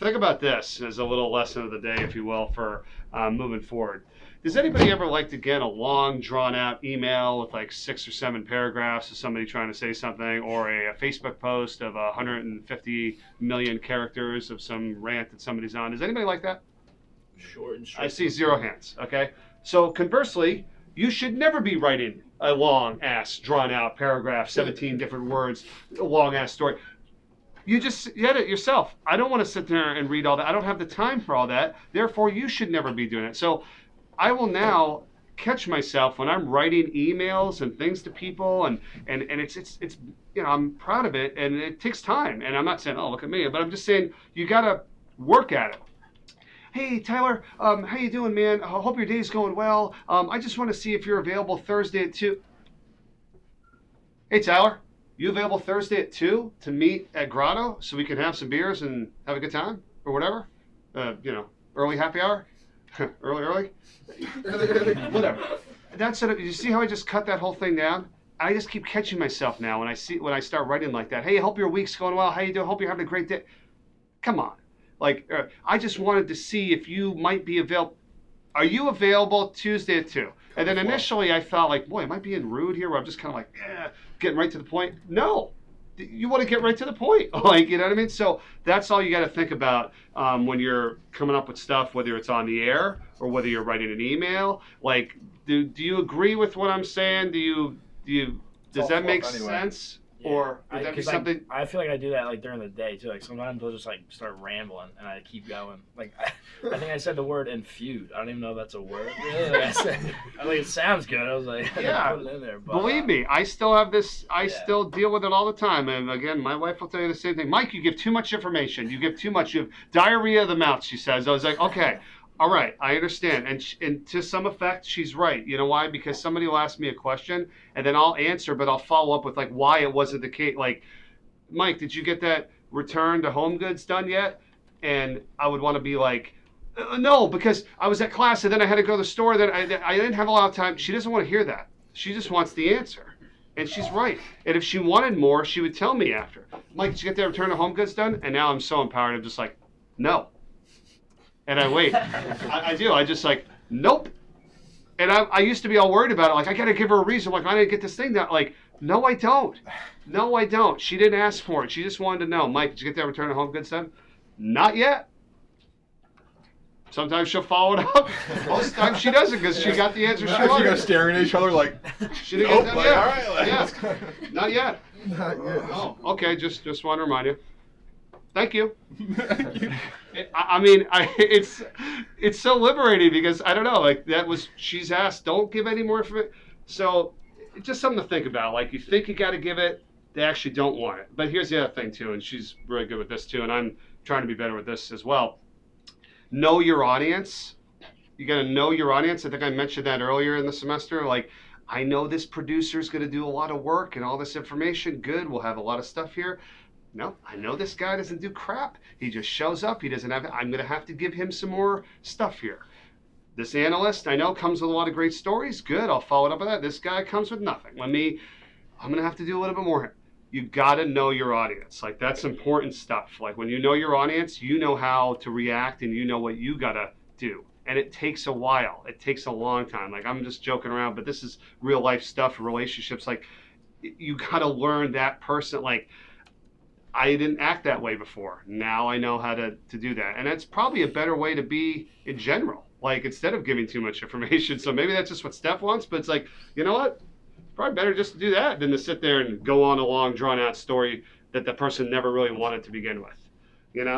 Think about this as a little lesson of the day, if you will, for moving forward. Does anybody ever like to get a long, drawn-out email with like 6 or 7 paragraphs of somebody trying to say something, or a Facebook post of 150 million characters of some rant that somebody's on? Does anybody like that? Short and I straight. see 0 hands. Okay. So conversely, you should never be writing a long ass, drawn out paragraph, 17 different words, a long ass story. You just get it yourself. I don't want to sit there and read all that. I don't have the time for all that. Therefore, you should never be doing it. So I will now catch myself when I'm writing emails and things to people, and it's I'm proud of it, and it takes time. And I'm not saying, oh, look at me, but I'm just saying you got to work at it. Hey Tyler, how you doing, man? I hope your day's going well. I just want to see if you're available Thursday at 2. Hey Tyler, you available Thursday at 2 to meet at Grotto so we can have some beers and have a good time or whatever? Early happy hour, early, whatever. That's it. You see how I just cut that whole thing down? I just keep catching myself now when I start writing like that. Hey, I hope your week's going well. How you doing? Hope you're having a great day. Come on. I just wanted to see if you might be available. Are you available Tuesday at 2? And then initially I thought, like, boy, am I being rude here? Where I'm just kind of like, getting right to the point. No, you want to get right to the point. You know what I mean? So that's all you got to think about when you're coming up with stuff, whether it's on the air or whether you're writing an email. Like, do you agree with what I'm saying? Does that make sense? Yeah. Or would that be something? I feel like I do that like during the day too. Like sometimes I'll just like start rambling and I keep going. Like I think I said the word "infused." I don't even know if that's a word. Really? I think it sounds good. I was like, yeah. Put it in there. But, believe me, I still have this. I still deal with it all the time. And again, my wife will tell you the same thing. Mike, you give too much information. You give too much. You have diarrhea of the mouth. She says. I was like, okay. All right, I understand. And to some effect, she's right. You know why? Because somebody will ask me a question, and then I'll answer, but I'll follow up with, like, why it wasn't the case. Like, Mike, did you get that return to home goods done yet? And I would want to be like, no, because I was at class, and then I had to go to the store. Then I didn't have a lot of time. She doesn't want to hear that. She just wants the answer. And she's right. And if she wanted more, she would tell me after. Mike, did you get that return to home goods done? And now I'm so empowered. I'm just like, no. And I wait. I do. I just like, nope. And I used to be all worried about it. Like, I got to give her a reason. Like, I didn't get this thing done. Like, no, I don't. No, I don't. She didn't ask for it. She just wanted to know. Mike, did you get that return to home goods done? Not yet. Sometimes she'll follow it up. Most times she doesn't because she got the answer she wanted. You guys staring at each other like, she didn't get that like, yet. all right, like, Yeah. Not yet. Not yet. Oh, okay. Just want to remind you. Thank you. I mean, it's so liberating because I don't know, like she's asked, don't give any more information. So it's just something to think about. Like, you think you got to give it, they actually don't want it. But here's the other thing too, and she's really good with this too, and I'm trying to be better with this as well. Know your audience. You got to know your audience. I think I mentioned that earlier in the semester. Like, I know this producer is going to do a lot of work and all this information. Good, we'll have a lot of stuff here. No, I know this guy doesn't do crap. He just shows up. He doesn't have. I'm going to have to give him some more stuff here. This analyst, I know, comes with a lot of great stories. Good, I'll follow it up with that. This guy comes with nothing. I'm going to have to do a little bit more. You got to know your audience. Like, that's important stuff. Like, when you know your audience, you know how to react and you know what you got to do. And it takes a while. It takes a long time. Like, I'm just joking around, but this is real life stuff, relationships. Like, you got to learn that person. Like, I didn't act that way before. Now I know how to do that. And it's probably a better way to be in general. Like, instead of giving too much information. So maybe that's just what Steph wants, but it's like, you know what? It's probably better just to do that than to sit there and go on a long, drawn out story that the person never really wanted to begin with.